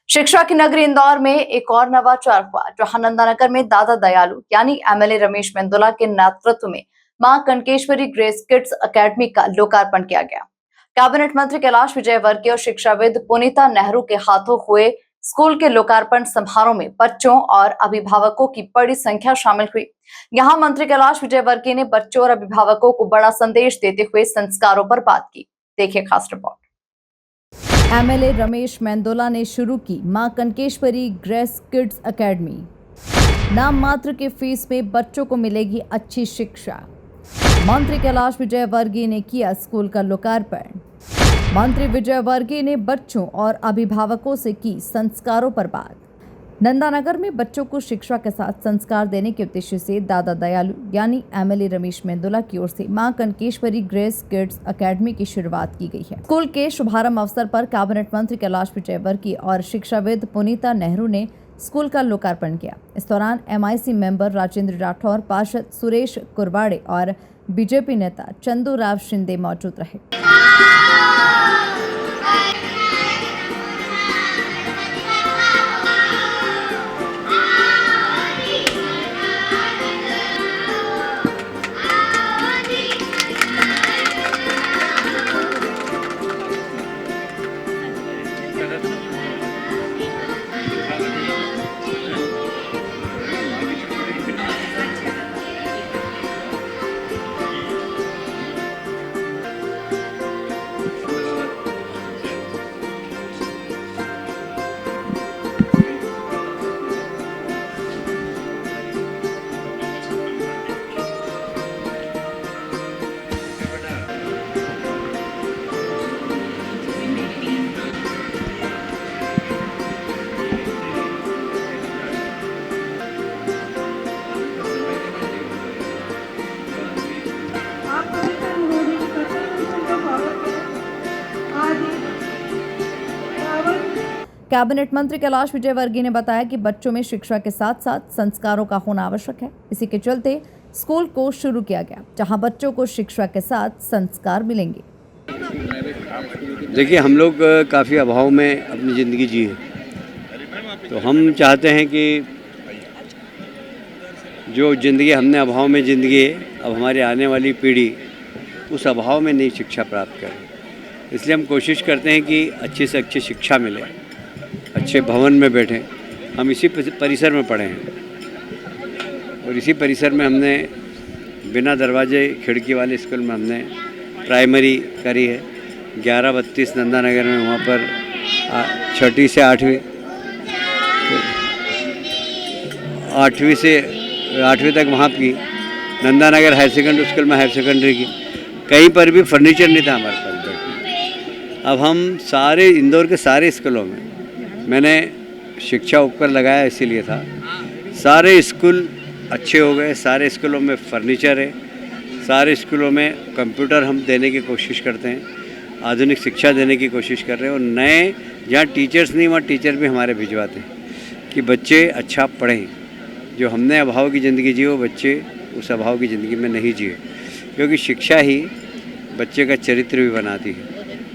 शिक्षा की नगरी इंदौर में एक और नवाचार हुआ, जहां नंदानगर में दादा दयालु यानी एमएलए रमेश मेंदोला के नेतृत्व में मां कनकेश्वरी ग्रेस किड्स एकेडमी का लोकार्पण किया गया। कैबिनेट मंत्री कैलाश विजयवर्गीय और शिक्षाविद पुनीता नेहरू के हाथों हुए स्कूल के लोकार्पण समारोह में बच्चों और अभिभावकों की बड़ी संख्या शामिल हुई। यहाँ मंत्री कैलाश विजयवर्गीय ने बच्चों और अभिभावकों को बड़ा संदेश देते हुए संस्कारों पर बात की। देखिए खास रिपोर्ट। एमएलए रमेश मेंदोला ने शुरू की मां कनकेश्वरी ग्रेस किड्स एकेडमी। नाम मात्र के फीस में बच्चों को मिलेगी अच्छी शिक्षा। मंत्री कैलाश विजयवर्गीय ने किया स्कूल का लोकार्पण। मंत्री विजयवर्गीय ने बच्चों और अभिभावकों से की संस्कारों पर बात। नंदानगर में बच्चों को शिक्षा के साथ संस्कार देने के उद्देश्य से दादा दयालु यानी एमएलए रमेश मेंदोला की ओर से मां कनकेश्वरी ग्रेस किड्स एकेडमी की शुरुआत की गई है। स्कूल के शुभारंभ अवसर पर कैबिनेट मंत्री कैलाश विजयवर्गीय और शिक्षाविद पुनीता नेहरू ने स्कूल का लोकार्पण किया। इस दौरान एमआईसी मेंबर राजेंद्र राठौर, पार्षद सुरेश कुरवाड़े और बीजेपी नेता चंदू राव शिंदे मौजूद रहे। कैबिनेट मंत्री कैलाश विजयवर्गीय ने बताया कि बच्चों में शिक्षा के साथ साथ संस्कारों का होना आवश्यक है। इसी के चलते स्कूल को शुरू किया गया, जहां बच्चों को शिक्षा के साथ संस्कार मिलेंगे। देखिए, हम लोग काफ़ी अभाव में अपनी ज़िंदगी जी है, तो हम चाहते हैं कि जो ज़िंदगी हमने अभाव में ज़िंदगी है, अब हमारी आने वाली पीढ़ी उस अभाव में नई शिक्षा प्राप्त करे। इसलिए हम कोशिश करते हैं कि अच्छी से अच्छी शिक्षा मिले, अच्छे भवन में बैठें। हम इसी परिसर में पढ़े हैं और इसी परिसर में हमने बिना दरवाजे खिड़की वाले स्कूल में हमने प्राइमरी करी है। 1132 नंदानगर में, वहाँ पर 6ठी से 8वीं तक वहाँ की नंदानगर हायर सेकेंडरी स्कूल में हायर सेकेंडरी की। कहीं पर भी फर्नीचर नहीं था हमारे पास बैठने। अब हम सारे इंदौर के सारे स्कूलों में, मैंने शिक्षा उपकर लगाया इसीलिए था, सारे स्कूल अच्छे हो गए। सारे स्कूलों में फर्नीचर है, सारे स्कूलों में कंप्यूटर हम देने की कोशिश करते हैं, आधुनिक शिक्षा देने की कोशिश कर रहे हैं। और नए जहाँ टीचर्स नहीं वहाँ टीचर भी हमारे भिजवाते हैं कि बच्चे अच्छा पढ़ें। जो हमने अभाव की ज़िंदगी जी वो बच्चे उस अभाव की ज़िंदगी में नहीं जिए, क्योंकि शिक्षा ही बच्चे का चरित्र भी बनाती है।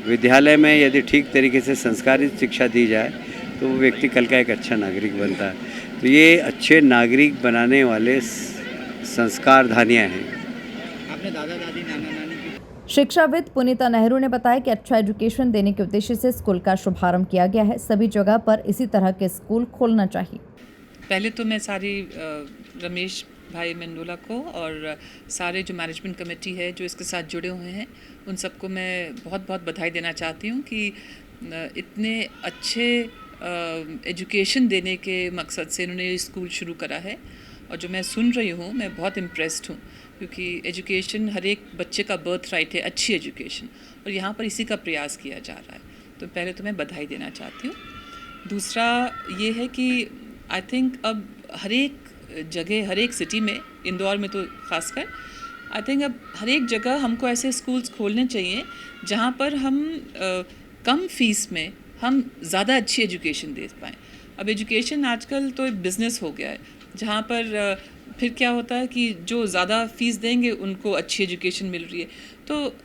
विद्यालय में यदि ठीक तरीके से संस्कारित शिक्षा दी जाए तो वो व्यक्ति कल का एक अच्छा नागरिक बनता है। तो ये अच्छे नागरिक बनाने वाले संस्कार धानियाँ हैं। आपने दादा दादी नाना नानी शिक्षाविद पुनीता नेहरू ने बताया कि अच्छा एजुकेशन देने के उद्देश्य से स्कूल का शुभारंभ किया गया है। सभी जगह पर इसी तरह के स्कूल खोलना चाहिए। पहले तो मैं सारी रमेश भाई मेंदोला को और सारे जो मैनेजमेंट कमेटी है जो इसके साथ जुड़े हुए हैं उन सबको मैं बहुत बहुत बधाई देना चाहती हूँ कि इतने अच्छे एजुकेशन देने के मकसद से इन्होंने ये स्कूल शुरू करा है। और जो मैं सुन रही हूँ मैं बहुत इम्प्रेस्ड हूँ, क्योंकि एजुकेशन हर एक बच्चे का बर्थ राइट है, अच्छी एजुकेशन, और यहाँ पर इसी का प्रयास किया जा रहा है। तो पहले तो मैं बधाई देना चाहती हूँ। दूसरा ये है कि आई थिंक अब हर एक जगह, हर एक सिटी में, इंदौर में तो खासकर, आई थिंक अब हर एक जगह हमको ऐसे स्कूल्स खोलने चाहिए जहाँ पर हम कम फीस में हम ज़्यादा अच्छी एजुकेशन दे पाएँ। अब एजुकेशन आजकल तो एक बिज़नेस हो गया है, जहाँ पर फिर क्या होता है कि जो ज़्यादा फ़ीस देंगे उनको अच्छी एजुकेशन मिल रही है। तो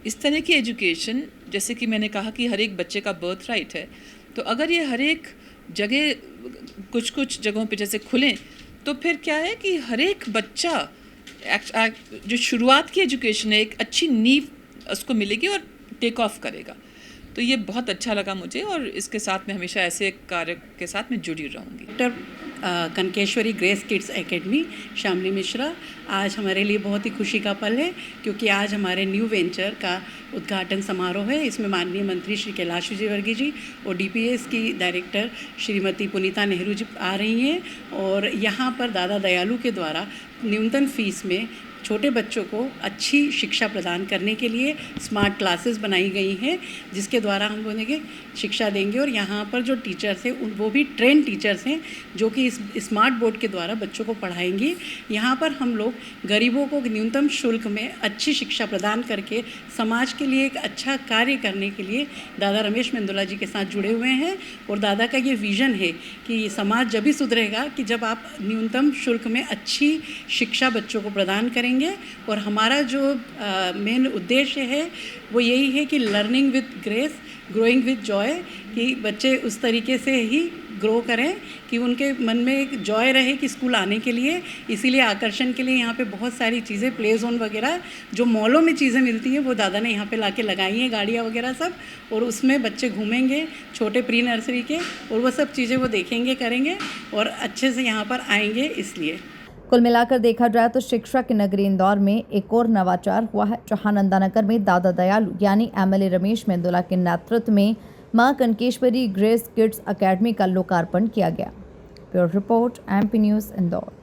इस तरह की एजुकेशन, जैसे कि मैंने कहा कि हर एक बच्चे का बर्थ राइट है, तो अगर ये हर एक जगह कुछ कुछ जगहों पे जैसे खुलें तो फिर क्या है कि हर एक बच्चा जो शुरुआत की एजुकेशन है एक अच्छी नींव उसको मिलेगी और टेक ऑफ करेगा। तो ये बहुत अच्छा लगा मुझे और इसके साथ में हमेशा ऐसे कार्य के साथ मैं जुड़ी रहूँगी। Doctor Kanakeshwari Grace Kids Academy Shamli Mishra, आज हमारे लिए बहुत ही खुशी का पल है क्योंकि आज हमारे न्यू वेंचर का उद्घाटन समारोह है। इसमें माननीय मंत्री श्री कैलाश विजयवर्गीय जी और डीपीएस की डायरेक्टर श्रीमती पुनीता नेहरू जी आ रही हैं और यहाँ पर दादा दयालु के द्वारा न्यूनतम फीस में छोटे बच्चों को अच्छी शिक्षा प्रदान करने के लिए स्मार्ट क्लासेस बनाई गई हैं जिसके द्वारा हम उन्हें शिक्षा देंगे और यहाँ पर जो टीचर्स हैं वो भी ट्रेन टीचर्स हैं जो कि इस स्मार्ट बोर्ड के द्वारा बच्चों को पढ़ाएंगे। यहाँ पर हम लोग गरीबों को न्यूनतम शुल्क में अच्छी शिक्षा प्रदान करके समाज के लिए एक अच्छा कार्य करने के लिए दादा रमेश मेंदोला जी के साथ जुड़े हुए हैं और दादा का ये विज़न है कि समाज जब भी सुधरेगा कि जब आप न्यूनतम शुल्क में अच्छी शिक्षा बच्चों को प्रदान करेंगे और हमारा जो मेन उद्देश्य है वो यही है कि learning with grace growing with Joy, कि बच्चे उस तरीके से ही ग्रो करें कि उनके मन में एक जॉय रहे कि स्कूल आने के लिए। इसीलिए आकर्षण के लिए यहाँ पे बहुत सारी चीज़ें, प्ले जोन वगैरह जो मॉलों में चीज़ें मिलती हैं वो दादा ने यहाँ पे लाके लगाई हैं, गाड़ियाँ वगैरह सब, और उसमें बच्चे घूमेंगे छोटे प्री नर्सरी के और वो सब चीज़ें वो देखेंगे करेंगे और अच्छे से यहाँ पर आएंगे। इसलिए कुल मिलाकर देखा जाए तो शिक्षा की नगरी इंदौर में एक और नवाचार हुआ है, जहां नंदानगर में दादा दयालु यानी एमएलए रमेश मेंदोला के नेतृत्व में मां कनकेश्वरी ग्रेस किड्स एकेडमी का लोकार्पण किया गया। Bureau report, MP news, Indore.